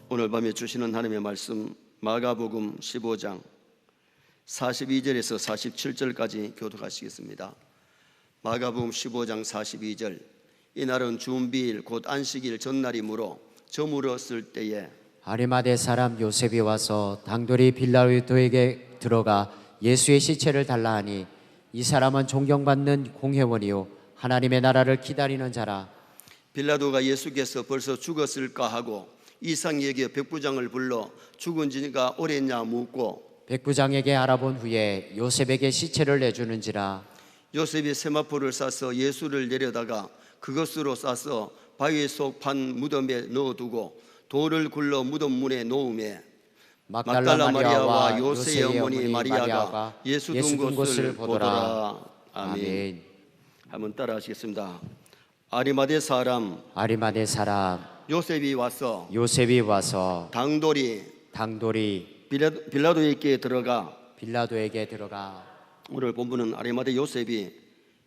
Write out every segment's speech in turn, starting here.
오늘 밤에 주시는 하나님의 말씀 마가복음 15장 42절에서 47절까지 교독하시겠습니다. 마가복음 15장 42절. 이날은 준비일 곧 안식일 전날이므로 저물었을 때에 아리마대 사람 요셉이 와서 당돌이 빌라도에게 들어가 예수의 시체를 달라 하니 이 사람은 존경받는 공회원이요 하나님의 나라를 기다리는 자라. 빌라도가 예수께서 벌써 죽었을까 하고 이상에게 백부장을 불러 죽은 지가 오래냐 묻고 백부장에게 알아본 후에 요셉에게 시체를 내주는지라. 요셉이 세마포를 싸서 예수를 내려다가 그것으로 싸서 바위 속 판 무덤에 넣어두고 돌을 굴러 무덤 문에 놓음에 막달라 마리아와 요새의 어머니 마리아가 예수 둔 곳을 보더라. 아멘. 한번 따라 하시겠습니다. 아리마대 사람 요셉이 와서 당돌이 빌라도에게 들어가. 오늘 본문은 아리마대 요셉이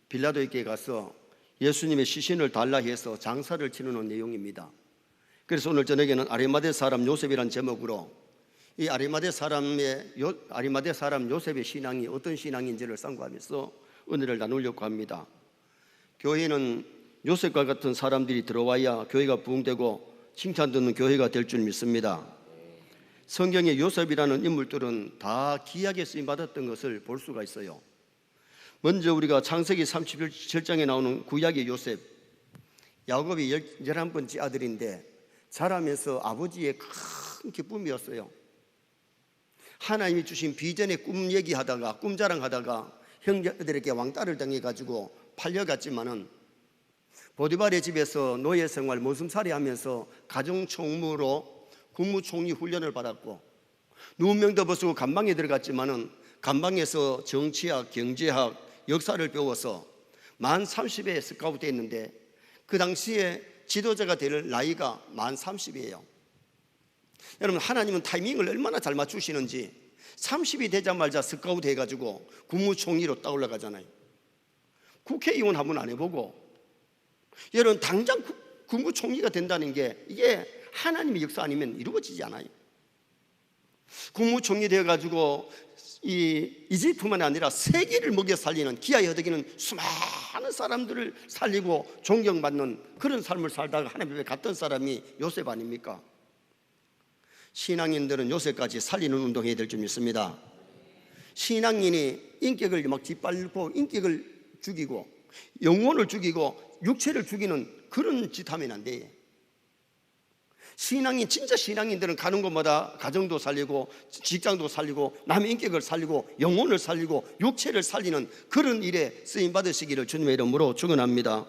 빌라도에게 가서 예수님의 시신을 달라 해서 장사를 치르는 내용입니다. 그래서 오늘 저녁에는 아리마대 사람 요셉이라는 제목으로 이 아리마대 사람 요셉의 신앙이 어떤 신앙인지를 상고하면서 은혜를 나누려고 합니다. 교회는 요셉과 같은 사람들이 들어와야 교회가 부흥되고 칭찬 듣는 교회가 될 줄 믿습니다. 성경에 요셉이라는 인물들은 다 귀하게 쓰임받았던 것을 볼 수가 있어요. 먼저 우리가 창세기 37장에 나오는 구약의 요셉, 야곱이 11번째 아들인데 자라면서 아버지의 큰 기쁨이었어요. 하나님이 주신 비전의 꿈 얘기하다가 꿈 자랑하다가 형제들에게 왕따를 당해가지고 팔려갔지만은 보디발의 집에서 노예 생활 모슴살이 하면서 가정총무로 국무총리 훈련을 받았고 누운명도 벗고 감방에 들어갔지만은 감방에서 정치학, 경제학, 역사를 배워서 만 30에 스카우트 했는데 그 당시에 지도자가 될 나이가 만 30이에요. 여러분, 하나님은 타이밍을 얼마나 잘 맞추시는지 30이 되자마자 스카우트 해가지고 국무총리로 딱 올라가잖아요. 국회의원 한번 안 해보고 여러분, 당장 국무총리가 된다는 게 이게 하나님의 역사 아니면 이루어지지 않아요. 국무총리 되어가지고 이집트만 아니라 세계를 먹여 살리는 기아에 허덕이는 수많은 사람들을 살리고 존경받는 그런 삶을 살다가 하나님 앞에 갔던 사람이 요셉 아닙니까? 신앙인들은 요셉까지 살리는 운동해야 될 줄 믿습니다. 신앙인이 인격을 막 짓밟고 인격을 죽이고 영혼을 죽이고 육체를 죽이는 그런 짓 하면 안 돼. 진짜 신앙인들은 가는 곳마다 가정도 살리고 직장도 살리고 남의 인격을 살리고 영혼을 살리고 육체를 살리는 그런 일에 쓰임받으시기를 주님의 이름으로 축원합니다.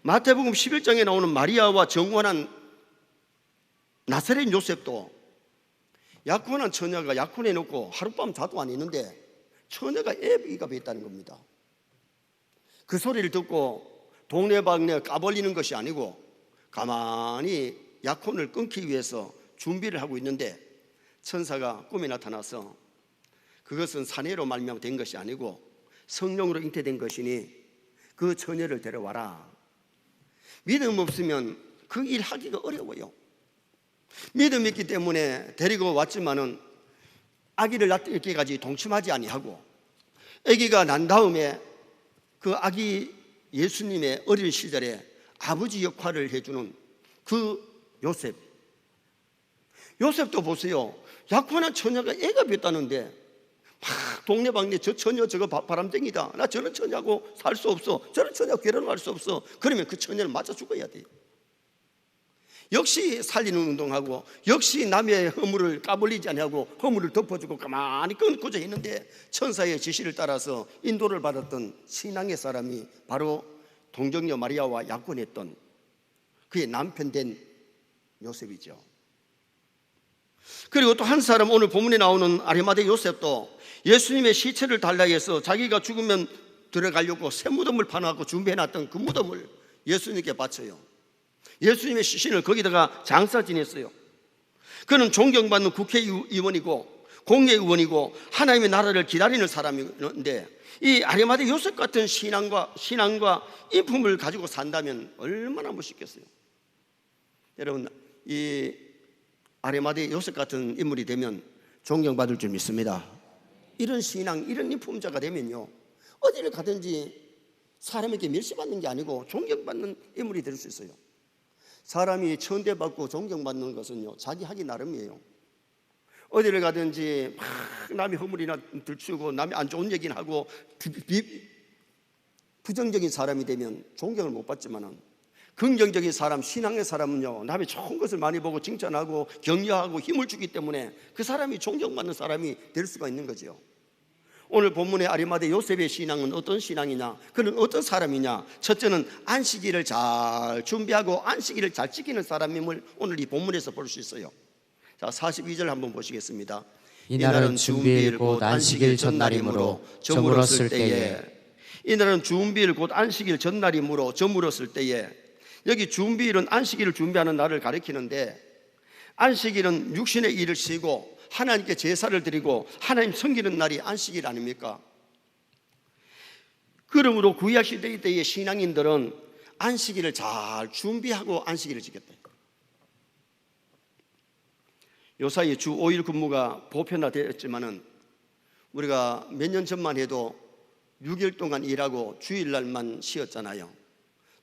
마태복음 11장에 나오는 마리아와 정혼한 나사렛 요셉도 약혼한 처녀가 약혼해 놓고 하룻밤 자도 안 했는데 처녀가 애비가 됐다는 겁니다. 그 소리를 듣고 동네방네 까불리는 것이 아니고 가만히 약혼을 끊기 위해서 준비를 하고 있는데 천사가 꿈에 나타나서 그것은 사내로 말미암아 된 것이 아니고 성령으로 잉태된 것이니 그 처녀를 데려와라. 믿음 없으면 그 일 하기가 어려워요. 믿음이 있기 때문에 데리고 왔지만은 아기를 낳기까지 동침하지 아니하고 아기가 난 다음에 그 아기 예수님의 어린 시절에 아버지 역할을 해주는 그 요셉도 보세요. 약혼한 처녀가 애가 됐다는데 막 동네방네 저 처녀 저거 바람쟁이다, 나 저런 처녀하고 살 수 없어, 저런 처녀하고 결혼할 수 없어. 그러면 그 처녀를 맞아 죽어야 돼요. 역시 살리는 운동하고 역시 남의 허물을 까불리지 아니하고 허물을 덮어주고 가만히 끊고자 했는데 천사의 지시를 따라서 인도를 받았던 신앙의 사람이 바로 동정녀 마리아와 약혼했던 그의 남편 된 요셉이죠. 그리고 또 한 사람, 오늘 본문에 나오는 아리마대 요셉도 예수님의 시체를 달라 해서 자기가 죽으면 들어가려고 새 무덤을 파놓고 준비해놨던 그 무덤을 예수님께 바쳐요. 예수님의 시신을 거기다가 장사 지냈어요. 그는 존경받는 국회의원이고 공회의원이고 하나님의 나라를 기다리는 사람인데 이 아리마대 요셉 같은 신앙과 인품을 가지고 산다면 얼마나 멋있겠어요. 여러분, 이 아리마대 요셉 같은 인물이 되면 존경받을 줄 믿습니다. 이런 신앙, 이런 인품자가 되면요, 어디를 가든지 사람에게 멸시받는 게 아니고 존경받는 인물이 될 수 있어요. 사람이 천대받고 존경받는 것은요, 자기 하기 나름이에요. 어디를 가든지 막 남이 허물이나 들추고 남이 안 좋은 얘기는 하고 부정적인 사람이 되면 존경을 못 받지만은, 긍정적인 사람, 신앙의 사람은요, 남의 좋은 것을 많이 보고 칭찬하고 격려하고 힘을 주기 때문에 그 사람이 존경받는 사람이 될 수가 있는 거죠. 오늘 본문의 아리마대 요셉의 신앙은 어떤 신앙이냐, 그는 어떤 사람이냐. 첫째는 안식일을 잘 준비하고 안식일을 잘 지키는 사람임을 오늘 이 본문에서 볼 수 있어요. 자, 42절 한번 보시겠습니다. 이날은 준비일 곧 안식일 전날이므로 저물었을 때에. 이날은 준비일 곧 안식일 전날이므로 저물었을 때에. 여기 준비일은 안식일을 준비하는 날을 가리키는데, 안식일은 육신의 일을 쉬고 하나님께 제사를 드리고 하나님 섬기는 날이 안식일 아닙니까? 그러므로 구약시대 때의 신앙인들은 안식일을 잘 준비하고 안식일을 지켰다. 요사이 주 5일 근무가 보편화되었지만은 우리가 몇 년 전만 해도 6일 동안 일하고 주일날만 쉬었잖아요.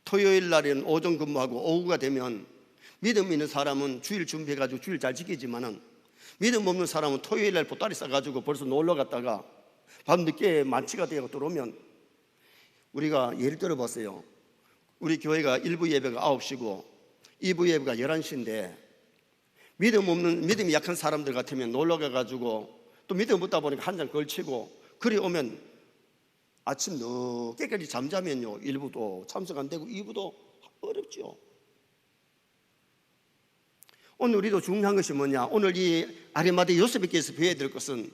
토요일 날에는 오전 근무하고 오후가 되면 믿음 있는 사람은 주일 준비해가지고 주일 잘 지키지만은, 믿음 없는 사람은 토요일 날 보따리 싸가지고 벌써 놀러 갔다가 밤늦게 만취가 되고 들어오면, 우리가 예를 들어 봤어요. 우리 교회가 1부 예배가 9시고 2부 예배가 11시인데 믿음이 약한 사람들 같으면 놀러 가가지고 또 믿음 없다 보니까 한 잔 걸치고 그리 오면 아침 늦게까지 잠자면요, 1부도 참석 안 되고 2부도 어렵죠. 오늘 우리도 중요한 것이 뭐냐, 오늘 이 아리마대 요셉에게서 배워야 될 것은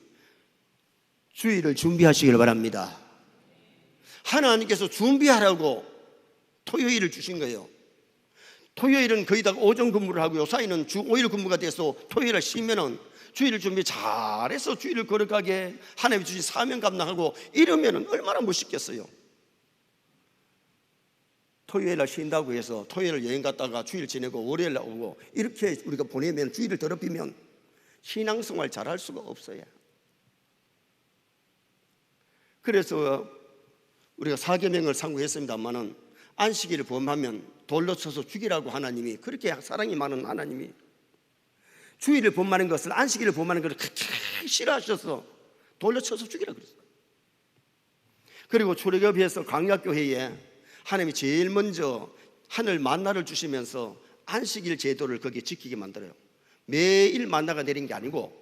주일을 준비하시길 바랍니다. 하나님께서 준비하라고 토요일을 주신 거예요. 토요일은 거의 다 오전 근무를 하고 요사이는 주 5일 근무가 돼서 토요일을 쉬면은 주일을 준비 잘해서 주일을 거룩하게 하나님이 주신 사명 감당하고 이러면은 얼마나 멋있겠어요. 토요일 날 쉰다고 해서 토요일 여행 갔다가 주일 지내고 월요일 날 오고 이렇게 우리가 보내면, 주일을 더럽히면 신앙생활 잘할 수가 없어요. 그래서 우리가 사계명을 상고했습니다만은 안식일을 범하면 돌로 쳐서 죽이라고 하나님이, 그렇게 사랑이 많은 하나님이 주일을 범하는 것을, 안식일을 범하는 것을 그렇게 싫어하셔서 돌로 쳐서 죽이라고 그랬어요. 그리고 출애굽에서 광야교회에 하나님이 제일 먼저 하늘 만나를 주시면서 안식일 제도를 거기에 지키게 만들어요. 매일 만나가 내린 게 아니고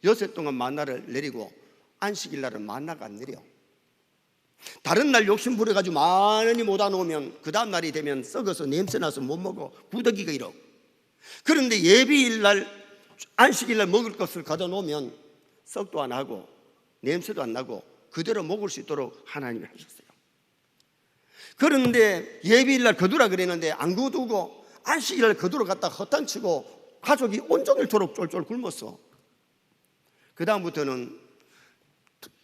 여섯 동안 만나를 내리고 안식일 날은 만나가 안 내려. 다른 날 욕심 부려가지고 많이 모아 놓으면 그 다음 날이 되면 썩어서 냄새나서 못 먹어, 구더기가 이러. 그런데 예비일 날, 안식일 날 먹을 것을 가져 놓으면 썩도 안 하고 냄새도 안 나고 그대로 먹을 수 있도록 하나님이 하셨어요. 그런데 예비일 날 거두라 그랬는데 안 거두고 안식일 날 거두러 갔다 허탕치고 가족이 온종일토록 쫄쫄 굶었어. 그 다음부터는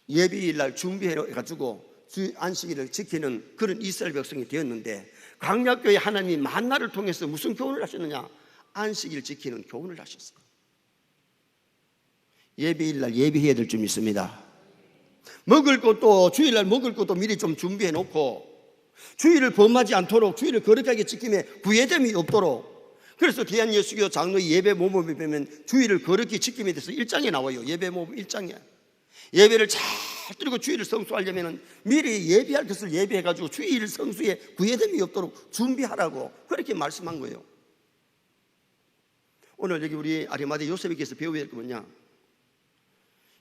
예비일 날 준비해가지고 안식일을 지키는 그런 이스라엘 백성이 되었는데, 광야교회 하나님이 만나를 통해서 무슨 교훈을 하셨느냐? 안식일 지키는 교훈을 하셨어요. 예비일 날 예비해야 될 줄 믿습니다. 먹을 것도 주일날 먹을 것도 미리 좀 준비해 놓고 주일을 범하지 않도록, 주일을 거룩하게 지킴에 구애됨이 없도록. 그래서 대한예수교 장로의 예배 모범에 보면 주일을 거룩히 지킴에 대해서 1장에 나와요. 예배 모범 1장에 예배를 잘 드리고 주일을 성수하려면 미리 예비할 것을 예비해가지고 주일 성수에 구애됨이 없도록 준비하라고 그렇게 말씀한 거예요. 오늘 여기 우리 아리마대 요셉에게서 배워야 할 게 뭐냐?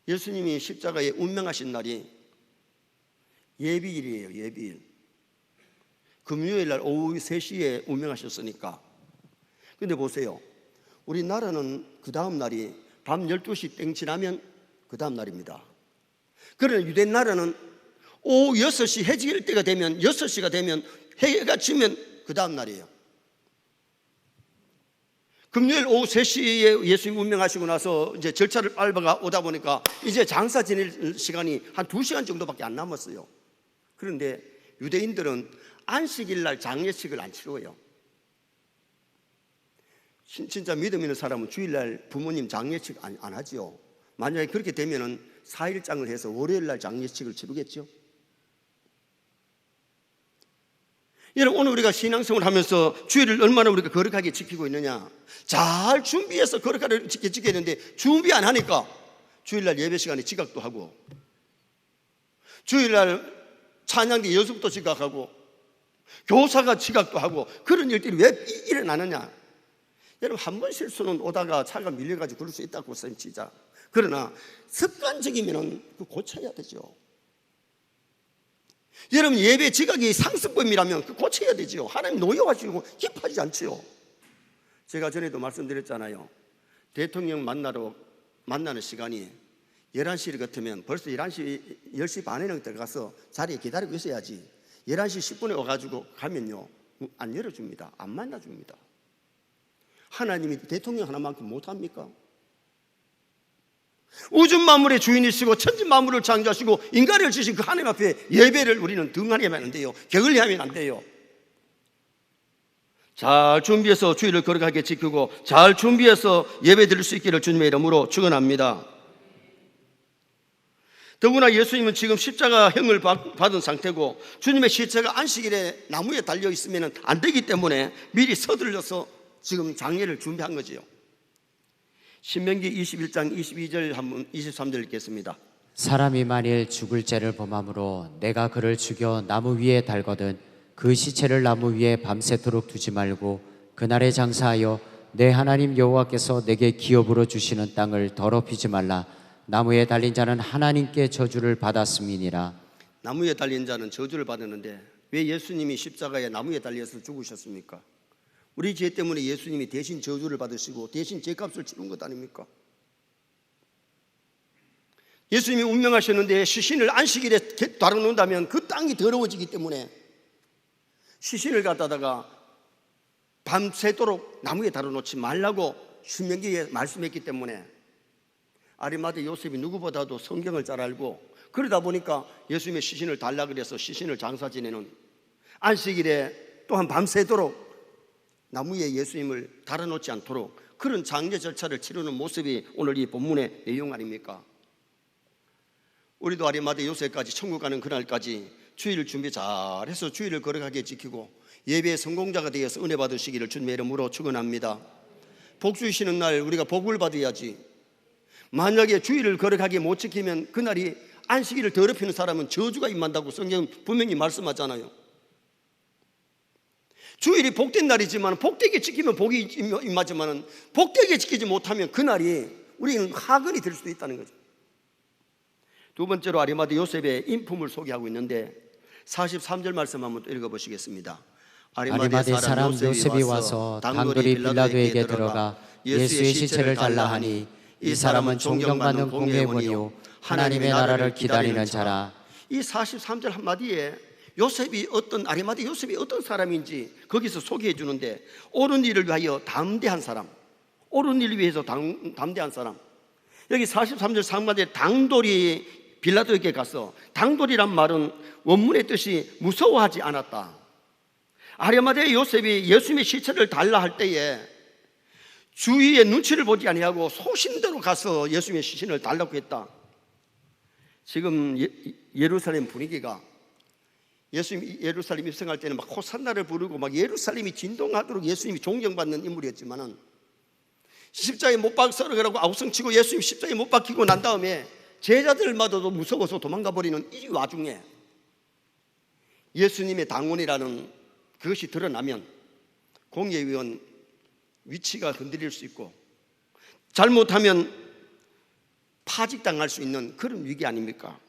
예수님이 십자가에 운명하신 날이 예비일이에요. 예비일. 금요일 날 오후 3시에 운명하셨으니까. 근데 보세요, 우리나라는 그 다음 날이 밤 12시 땡 지나면 그 다음 날입니다. 그러나 유대 나라는 오후 6시 해 질 때가 되면, 6시가 되면, 해가 지면 그 다음 날이에요. 금요일 오후 3시에 예수님 운명하시고 나서 이제 절차를 밟아가 오다 보니까 이제 장사 지낼 시간이 한 2시간 정도밖에 안 남았어요. 그런데 유대인들은 안식일 날 장례식을 안 치러요. 진짜 믿음 있는 사람은 주일날 부모님 장례식 안 하지요. 만약에 그렇게 되면은 4일장을 해서 월요일날 장례식을 치르겠죠. 여러분, 오늘 우리가 신앙생활을 하면서 주일을 얼마나 우리가 거룩하게 지키고 있느냐. 잘 준비해서 거룩하게 지켜야 되는데 준비 안 하니까 주일날 예배 시간에 지각도 하고, 주일날 찬양대 연습도 지각하고, 교사가 지각도 하고, 그런 일들이 왜 일어나느냐. 여러분, 한 번 실수는 오다가 차가 밀려가지고 그럴 수 있다고 생각하자. 그러나 습관적이면 그 고쳐야 되죠. 여러분, 예배 지각이 상습범이라면 그 고쳐야 되죠. 하나님 노여워지고 기뻐하지 않지요. 제가 전에도 말씀드렸잖아요. 대통령 만나는 시간이 11시 같으면 벌써 11시, 10시 반에는 들어가서 자리에 기다리고 있어야지. 11시 10분에 와가지고 가면요, 안 열어줍니다. 안 만나줍니다. 하나님이 대통령 하나만큼 못합니까? 우주 만물의 주인이시고 천지 만물을 창조하시고 인간을 지으신 그 하나님 앞에 예배를 우리는 등한히하면 안 돼요. 게을리하면 안 돼요. 잘 준비해서 주일을 거룩하게 지키고 잘 준비해서 예배 드릴 수 있기를 주님의 이름으로 축원합니다. 더구나 예수님은 지금 십자가형을 받은 상태고 주님의 시체가 안식일에 나무에 달려 있으면 안 되기 때문에 미리 서둘러서 지금 장례를 준비한 거지요. 신명기 21장 22절 한번 23절 읽겠습니다. 사람이 만일 죽을 죄를 범함으로 내가 그를 죽여 나무 위에 달거든 그 시체를 나무 위에 밤새도록 두지 말고 그날에 장사하여 내 하나님 여호와께서 내게 기업으로 주시는 땅을 더럽히지 말라. 나무에 달린 자는 하나님께 저주를 받았음이니라. 나무에 달린 자는 저주를 받았는데 왜 예수님이 십자가에 나무에 달려서 죽으셨습니까? 우리 죄 때문에 예수님이 대신 저주를 받으시고 대신 죄값을 치른 것 아닙니까? 예수님이 운명하셨는데 시신을 안식일에 다뤄놓는다면 그 땅이 더러워지기 때문에 시신을 갖다가 밤새도록 나무에 다뤄놓지 말라고 신명기에 말씀했기 때문에 아리마대 요셉이 누구보다도 성경을 잘 알고, 그러다 보니까 예수님의 시신을 달라 그래서 시신을 장사 지내는, 안식일에 또한 밤새도록 나무에 예수님을 달아놓지 않도록 그런 장례 절차를 치르는 모습이 오늘 이 본문의 내용 아닙니까? 우리도 아리마대 요셉까지 천국 가는 그날까지 주일을 준비 잘해서 주일을 거룩하게 지키고 예배의 성공자가 되어서 은혜 받으시기를 주님의 이름으로 축원합니다. 복 주시는 날 우리가 복을 받아야지. 만약에 주일을 거룩하게 못 지키면 그날이 안식일을 더럽히는 사람은 저주가 임한다고 성경은 분명히 말씀하잖아요. 주일이 복된 날이지만 복되게 지키면 복이 임하지만 복되게 지키지 못하면 그날이 우리는 하근이 될 수도 있다는 거죠. 두 번째로 아리마대 요셉의 인품을 소개하고 있는데 43절 말씀 한번 또 읽어보시겠습니다. 아리마대 사람 요셉이 와서 당돌이 빌라도에게 들어가 예수의 시체를 달라 하니 이 사람은 존경받는 공회원이요 하나님의 나라를 기다리는 자라. 이 43절 한마디에 아리마대 요셉이 어떤 사람인지 거기서 소개해 주는데, 옳은 일을 위하여 담대한 사람, 옳은 일을 위해서 담대한 사람. 여기 43절 상마디에 당돌이 빌라도에게 가서, 당돌이란 말은 원문의 뜻이 무서워하지 않았다. 아리마대 요셉이 예수님의 시체를 달라 할 때에 주위의 눈치를 보지 아니하고 소신대로 가서 예수님의 시신을 달라고 했다. 지금 예루살렘 분위기가, 예수님이 예루살렘 입성할 때는 막 호산나를 부르고 막 예루살렘이 진동하도록 예수님이 존경받는 인물이었지만은 십자가에 못 박서라고 아우성치고 예수님 십자가에 못 박히고 난 다음에 제자들마저도 무서워서 도망가 버리는 이 와중에 예수님의 당원이라는 그것이 드러나면 공예위원 위치가 흔들릴 수 있고 잘못하면 파직당할 수 있는 그런 위기 아닙니까?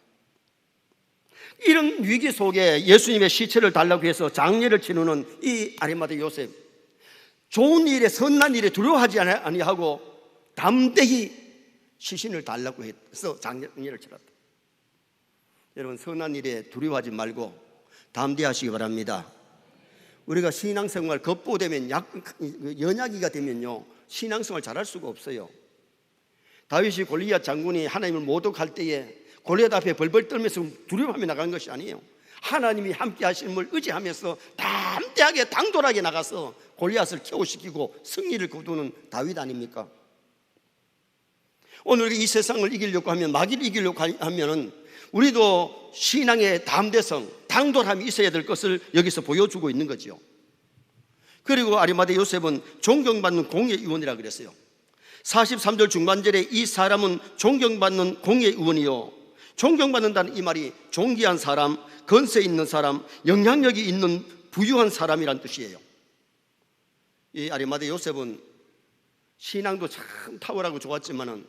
이런 위기 속에 예수님의 시체를 달라고 해서 장례를 치르는 이 아리마대 요셉, 좋은 일에 선한 일에 두려워하지 아니하고 담대히 시신을 달라고 해서 장례를 치렀다. 여러분, 선한 일에 두려워하지 말고 담대하시기 바랍니다. 우리가 신앙생활 겁보되면 연약이가 되면요 신앙생활 잘할 수가 없어요. 다윗이 골리앗 장군이 하나님을 모독할 때에 골리앗 앞에 벌벌 떨면서 두려워하며 나간 것이 아니에요. 하나님이 함께 하심을 의지하면서 담대하게 당돌하게 나가서 골리앗을 KO시키고 승리를 거두는 다윗 아닙니까? 오늘 이 세상을 이기려고 하면, 마귀를 이기려고 하면은 우리도 신앙의 담대성, 당돌함이 있어야 될 것을 여기서 보여주고 있는 거죠. 그리고 아리마대 요셉은 존경받는 공의 의원이라 그랬어요. 43절 중반절에 이 사람은 존경받는 공의 의원이요, 존경받는다는 이 말이 존귀한 사람, 건세 있는 사람, 영향력이 있는 부유한 사람이란 뜻이에요. 이 아리마대 요셉은 신앙도 참 탁월하고 좋았지만은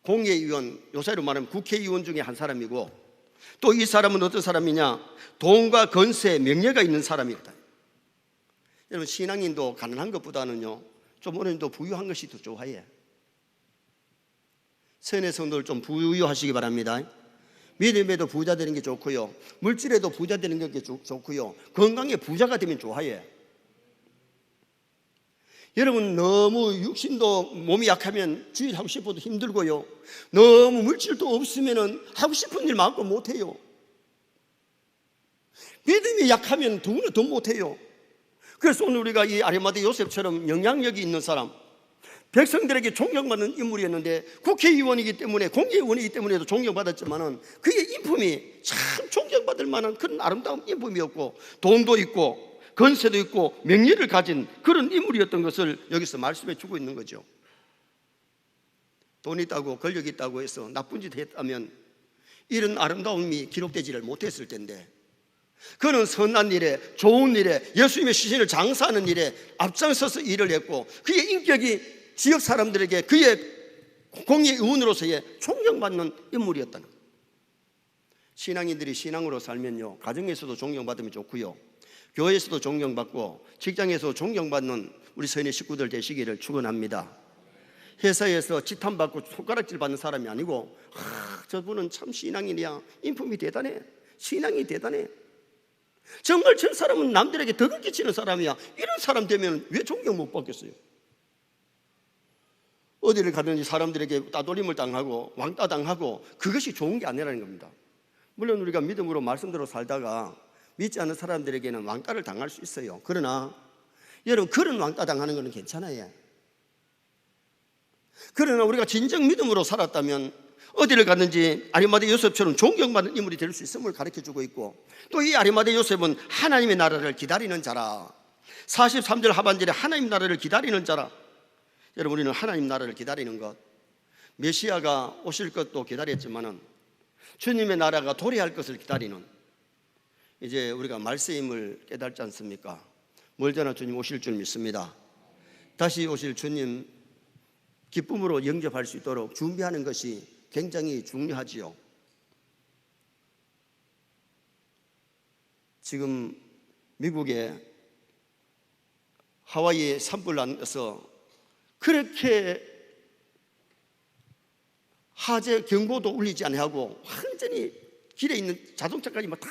공의위원, 요새로 말하면 국회의원 중에 한 사람이고, 또 이 사람은 어떤 사람이냐? 돈과 건세, 명예가 있는 사람이다. 여러분, 신앙인도 가난한 것보다는요 좀 어느 정도 부유한 것이 더 좋아해. 선의 성도들 좀 부유하시기 바랍니다. 믿음에도 부자 되는 게 좋고요, 물질에도 부자 되는 게 좋고요, 건강에 부자가 되면 좋아해. 여러분, 너무 육신도 몸이 약하면 주일 하고 싶어도 힘들고요, 너무 물질도 없으면 하고 싶은 일 마음껏 못해요. 믿음이 약하면 더구나 더 못해요. 그래서 오늘 우리가 이 아리마대 요셉처럼 영향력이 있는 사람, 백성들에게 존경받는 인물이었는데, 국회의원이기 때문에, 공개의원이기 때문에도 존경받았지만은 그의 인품이 참 존경받을 만한 그런 아름다운 인품이었고, 돈도 있고 건세도 있고 명예를 가진 그런 인물이었던 것을 여기서 말씀해 주고 있는 거죠. 돈 있다고 권력 있다고 해서 나쁜 짓 했다면 이런 아름다움이 기록되지를 못했을 텐데, 그는 선한 일에, 좋은 일에, 예수님의 시신을 장사하는 일에 앞장서서 일을 했고, 그의 인격이 지역 사람들에게 그의 공의 의원으로서의 존경받는 인물이었다는 거예요. 신앙인들이 신앙으로 살면요, 가정에서도 존경받으면 좋고요, 교회에서도 존경받고 직장에서 존경받는 우리 선의 식구들 되시기를 축원합니다. 회사에서 지탄받고 손가락질 받는 사람이 아니고, 저분은 참 신앙인이야, 인품이 대단해, 신앙이 대단해, 정말 저 사람은 남들에게 덕을 끼치는 사람이야, 이런 사람 되면 왜 존경 못 받겠어요? 어디를 가든지 사람들에게 따돌림을 당하고 왕따 당하고, 그것이 좋은 게 아니라는 겁니다. 물론 우리가 믿음으로 말씀대로 살다가 믿지 않는 사람들에게는 왕따를 당할 수 있어요. 그러나 여러분, 그런 왕따 당하는 것은 괜찮아요. 그러나 우리가 진정 믿음으로 살았다면 어디를 갔는지 아리마대 요셉처럼 존경받는 인물이 될 수 있음을 가르쳐주고 있고, 또 이 아리마대 요셉은 하나님의 나라를 기다리는 자라. 43절 하반절에 하나님 나라를 기다리는 자라. 여러분, 우리는 하나님 나라를 기다리는 것, 메시아가 오실 것도 기다렸지만은 주님의 나라가 도래할 것을 기다리는, 이제 우리가 말세임을 깨달지 않습니까? 멀잖아 주님 오실 줄 믿습니다. 다시 오실 주님 기쁨으로 영접할 수 있도록 준비하는 것이 굉장히 중요하지요. 지금 미국의 하와이의 산불난에서 그렇게 화재 경보도 울리지 않고 완전히 길에 있는 자동차까지 막 다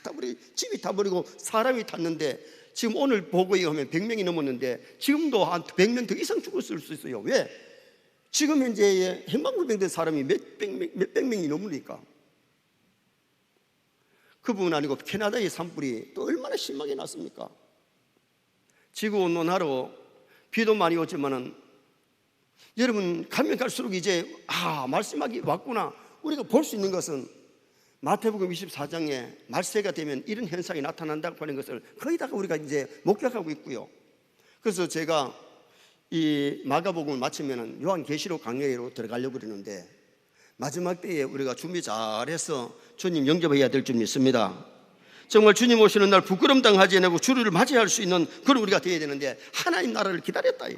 타버리고, 집이 타버리고 사람이 탔는데, 지금 오늘 보고에 의하면 100명이 넘었는데 지금도 한 100명 더 이상 죽었을 수 있어요. 왜? 지금 현재 행방불명된 사람이 몇백 명이 넘으니까. 그뿐 아니고 캐나다의 산불이 또 얼마나 심하게 났습니까? 지구온난화로 비도 많이 오지만은 여러분, 가면 갈수록 이제 말씀하기 왔구나. 우리가 볼 수 있는 것은 마태복음 24장에 말세가 되면 이런 현상이 나타난다고 하는 것을 거의 다 우리가 이제 목격하고 있고요. 그래서 제가 이 마가복음을 마치면은 요한계시록 강의로 들어가려고 그러는데, 마지막 때에 우리가 준비 잘해서 주님 영접해야 될 줄 믿습니다. 정말 주님 오시는 날 부끄럼 당하지 않고 주를 맞이할 수 있는 그런 우리가 되어야 되는데, 하나님 나라를 기다렸다.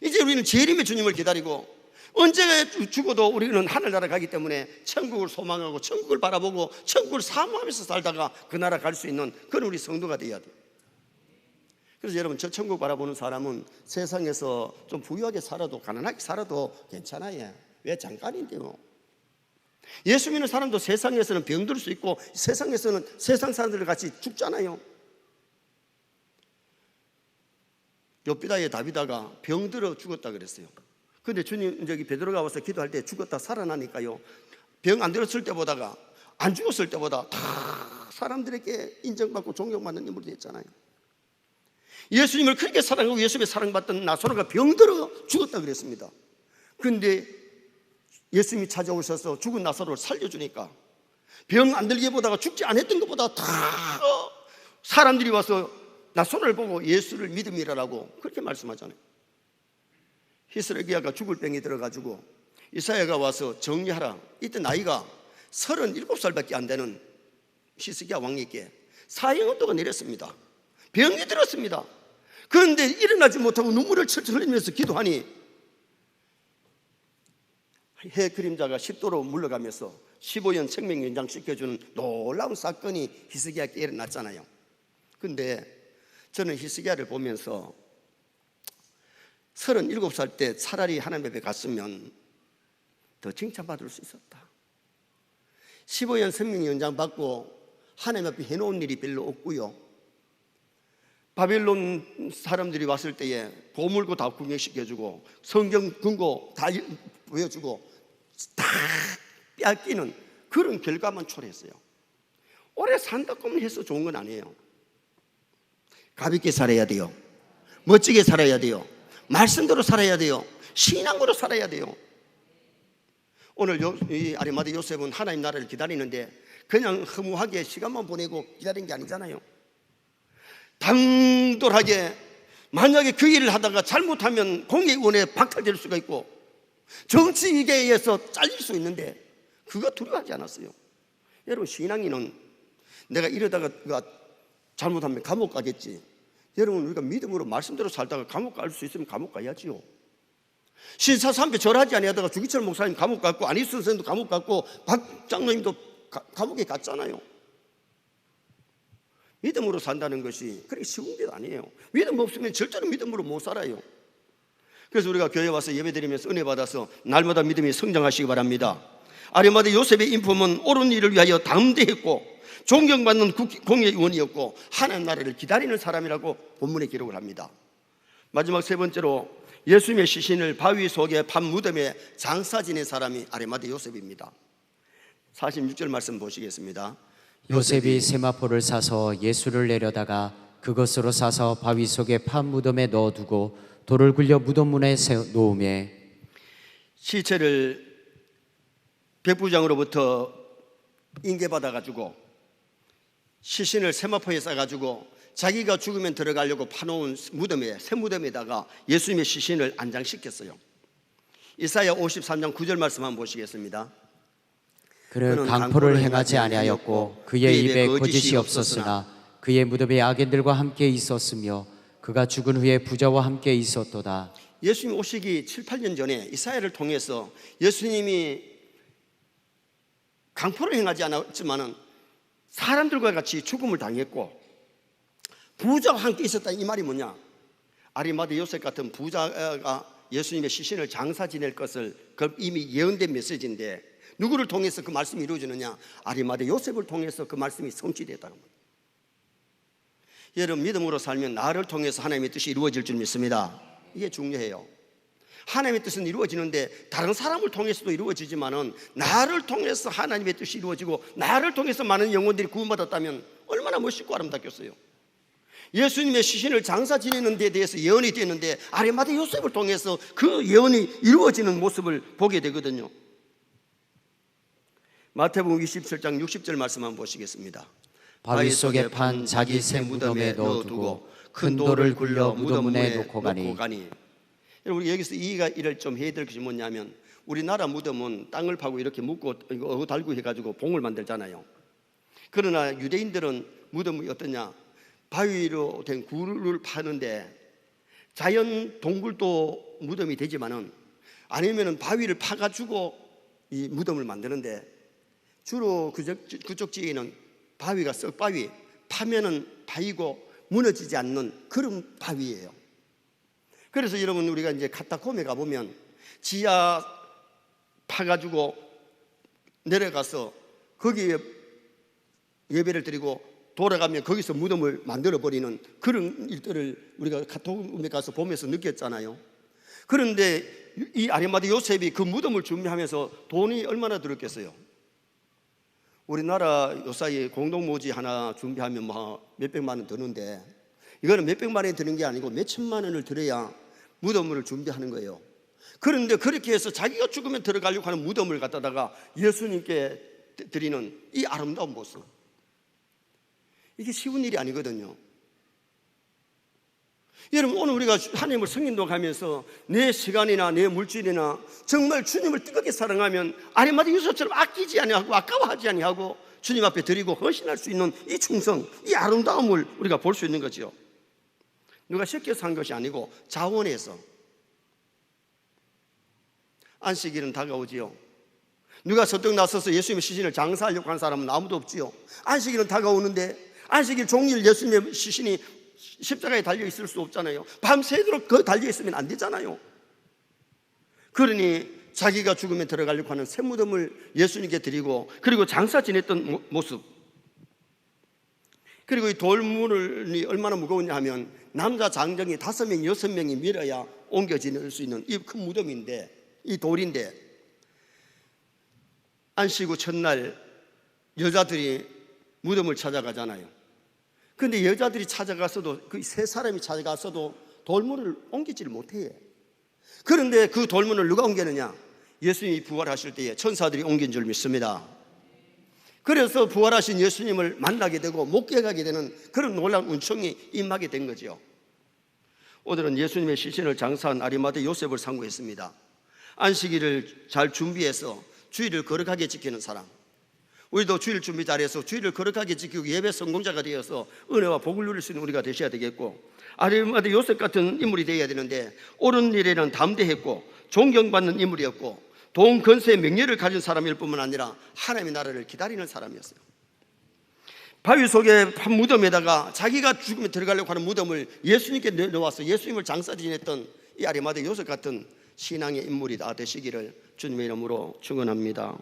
이제 우리는 재림의 주님을 기다리고, 언제 죽어도 우리는 하늘나라 가기 때문에 천국을 소망하고 천국을 바라보고 천국을 사모하면서 살다가 그 나라 갈 수 있는 그런 우리 성도가 되어야 돼요. 그래서 여러분, 저 천국 바라보는 사람은 세상에서 좀 부유하게 살아도, 가난하게 살아도 괜찮아요. 왜? 잠깐인데요. 예수 믿는 사람도 세상에서는 병들 수 있고, 세상에서는 세상 사람들 같이 죽잖아요. 욥비다의 다비다가 병들어 죽었다 그랬어요. 근데 주님, 저기 베드로가 와서 기도할 때 죽었다 살아나니까요, 병 안 들었을 때보다가 안 죽었을 때보다 다 사람들에게 인정받고 존경받는 인물이 됐잖아요. 예수님을 그렇게 사랑하고 예수님의 사랑받던 나사로가 병들어 죽었다 그랬습니다. 그런데 예수님이 찾아오셔서 죽은 나사로를 살려주니까 병 안 들게 보다가 죽지 않았던 것보다 다 사람들이 와서 나사로를 보고 예수를 믿음이라고 그렇게 말씀하잖아요. 히스기야가 죽을 병이 들어가지고 이사야가 와서 정리하라. 이때 나이가 37살밖에 안 되는 히스기야 왕에게 사형언도가 내렸습니다. 병이 들었습니다. 그런데 일어나지 못하고 눈물을 철철 흘리면서 기도하니 해 그림자가 10도로 물러가면서 15년 생명 연장시켜주는 놀라운 사건이 히스기야에게 일어났잖아요. 그런데 저는 히스기야를 보면서 37살 때 차라리 하나님 앞에 갔으면 더 칭찬받을 수 있었다. 15년 생명 연장받고 하나님 앞에 해놓은 일이 별로 없고요. 바벨론 사람들이 왔을 때에 보물고 다 구경시켜주고 성경 근거 다 보여주고 다 빼앗기는 그런 결과만 초래했어요. 오래 산다고만 해서 좋은 건 아니에요. 가볍게 살아야 돼요. 멋지게 살아야 돼요. 말씀대로 살아야 돼요. 신앙으로 살아야 돼요. 오늘 이 아리마대 요셉은 하나님 나라를 기다리는데 그냥 허무하게 시간만 보내고 기다린 게 아니잖아요. 당돌하게 만약에 그 일을 하다가 잘못하면 공익원에 박탈될 수가 있고 정치계에서 잘릴 수 있는데 그거 두려워하지 않았어요. 여러분, 신앙인은 내가 이러다가 잘못하면 감옥 가겠지. 여러분, 우리가 믿음으로 말씀대로 살다가 감옥 갈 수 있으면 감옥 가야지요. 신사삼배 절하지 아니하다가 주기철 목사님 감옥 갔고 안희순 선생님도 감옥 갔고 박 장로님도 감옥에 갔잖아요. 믿음으로 산다는 것이 그렇게 쉬운 게 아니에요. 믿음 없으면 절대로 믿음으로 못 살아요. 그래서 우리가 교회 와서 예배드리면서 은혜 받아서 날마다 믿음이 성장하시기 바랍니다. 아리마대 요셉의 인품은 옳은 일을 위하여 담대했고 존경받는 공의원이었고 하나님 나라를 기다리는 사람이라고 본문에 기록을 합니다. 마지막 세 번째로 예수님의 시신을 바위 속에 판 무덤에 장사 지낸 사람이 아리마대 요셉입니다. 46절 말씀 보시겠습니다. 요셉이 세마포를 사서 예수를 내려다가 그것으로 사서 바위 속에 판 무덤에 넣어두고 돌을 굴려 무덤 문에 놓음에 시체를 백부장으로부터 인계받아가지고 시신을 세마포에 싸가지고 자기가 죽으면 들어가려고 파놓은 무덤에, 새 무덤에다가 예수님의 시신을 안장시켰어요. 이사야 53장 9절 말씀 한번 보시겠습니다. 그는 강포를 행하지 아니하였고 그의 입에 거짓이 없었으나 그의 무덤에 악인들과 함께 있었으며 그가 죽은 후에 부자와 함께 있었도다. 예수님 오시기 7, 8년 전에 이사야를 통해서 예수님이 강포를 행하지 않았지만은 사람들과 같이 죽음을 당했고 부자와 함께 있었다. 이 말이 뭐냐? 아리마대 요셉 같은 부자가 예수님의 시신을 장사 지낼 것을 이미 예언된 메시지인데 누구를 통해서 그 말씀이 이루어지느냐? 아리마대 요셉을 통해서 그 말씀이 성취됐다는 겁니다. 여러분, 믿음으로 살면 나를 통해서 하나님의 뜻이 이루어질 줄 믿습니다. 이게 중요해요. 하나님의 뜻은 이루어지는데 다른 사람을 통해서도 이루어지지만은 나를 통해서 하나님의 뜻이 이루어지고 나를 통해서 많은 영혼들이 구원받았다면 얼마나 멋있고 아름답겠어요. 예수님의 시신을 장사 지내는 데 대해서 예언이 되는데 아리마대 요셉을 통해서 그 예언이 이루어지는 모습을 보게 되거든요. 마태복음 27장 60절 말씀 한번 보시겠습니다. 바위 속에 판 자기 새 무덤에 넣어두고 큰 돌을 굴려 무덤 문에 놓고 가니. 우리 여기서 이해가 이를 좀 해야 될 것이 뭐냐면 우리나라 무덤은 땅을 파고 이렇게 묶고 달고 해가지고 봉을 만들잖아요. 그러나 유대인들은 무덤이 어떠냐? 바위로 된 굴을 파는데 자연 동굴도 무덤이 되지만은 아니면은 바위를 파가지고 이 무덤을 만드는데 주로 그쪽 지역에는 바위가 썩바위, 파면은 바위고 무너지지 않는 그런 바위예요. 그래서 여러분, 우리가 이제 카타콤에 가보면 지하 파가지고 내려가서 거기에 예배를 드리고 돌아가면 거기서 무덤을 만들어버리는 그런 일들을 우리가 카타콤에 가서 보면서 느꼈잖아요. 그런데 이 아리마대 요셉이 그 무덤을 준비하면서 돈이 얼마나 들었겠어요? 우리나라 요사이 공동모지 하나 준비하면 뭐 몇백만 원 드는데, 이거는 몇백만 원이 드는 게 아니고 몇천만 원을 들어야 무덤을 준비하는 거예요. 그런데 그렇게 해서 자기가 죽으면 들어가려고 하는 무덤을 갖다가 예수님께 드리는 이 아름다운 모습, 이게 쉬운 일이 아니거든요. 여러분, 오늘 우리가 하나님을 성인독하면서 내 시간이나 내 물질이나 정말 주님을 뜨겁게 사랑하면 아리마다 유서처럼 아끼지 아니하고 아까워하지 아니하고 주님 앞에 드리고 헌신할 수 있는 이 충성, 이 아름다움을 우리가 볼 수 있는 거죠. 누가 시켜서 한 것이 아니고 자원해서. 안식일은 다가오지요. 누가 서뜩 나서서 예수님의 시신을 장사하려고 하는 사람은 아무도 없지요. 안식일은 다가오는데 안식일 종일 예수님의 시신이 십자가에 달려 있을 수 없잖아요. 밤새도록 그 달려 있으면 안 되잖아요. 그러니 자기가 죽으면 들어가려고 하는 새 무덤을 예수님께 드리고, 그리고 장사 지냈던 모습, 그리고 이 돌문이 얼마나 무거웠냐 하면 남자 장정이 5명, 6명이 밀어야 옮겨질 수 있는 이 큰 무덤인데, 이 돌인데, 안식 후 첫날 여자들이 무덤을 찾아가잖아요. 근데 여자들이 찾아가서도, 그 세 사람이 찾아가서도 돌문을 옮기지를 못해요. 그런데 그 돌문을 누가 옮기느냐? 예수님이 부활하실 때에 천사들이 옮긴 줄 믿습니다. 그래서 부활하신 예수님을 만나게 되고 목격하게 되는 그런 놀라운 운총이 임하게 된 거죠. 오늘은 예수님의 시신을 장사한 아리마대 요셉을 상고했습니다. 안식일을 잘 준비해서 주일을 거룩하게 지키는 사람, 우리도 주일 준비 잘해서 주일을 거룩하게 지키고 예배 성공자가 되어서 은혜와 복을 누릴 수 있는 우리가 되셔야 되겠고, 아리마대 요셉 같은 인물이 되어야 되는데 옳은 일에는 담대했고 존경받는 인물이었고 돈, 권세, 명예를 가진 사람일 뿐만 아니라 하나님의 나라를 기다리는 사람이었어요. 바위 속에 판 무덤에다가 자기가 죽으면 들어가려고 하는 무덤을 예수님께 내놓아서 예수님을 장사 지냈던 이 아리마대 요셉 같은 신앙의 인물이 다 되시기를 주님의 이름으로 축원합니다.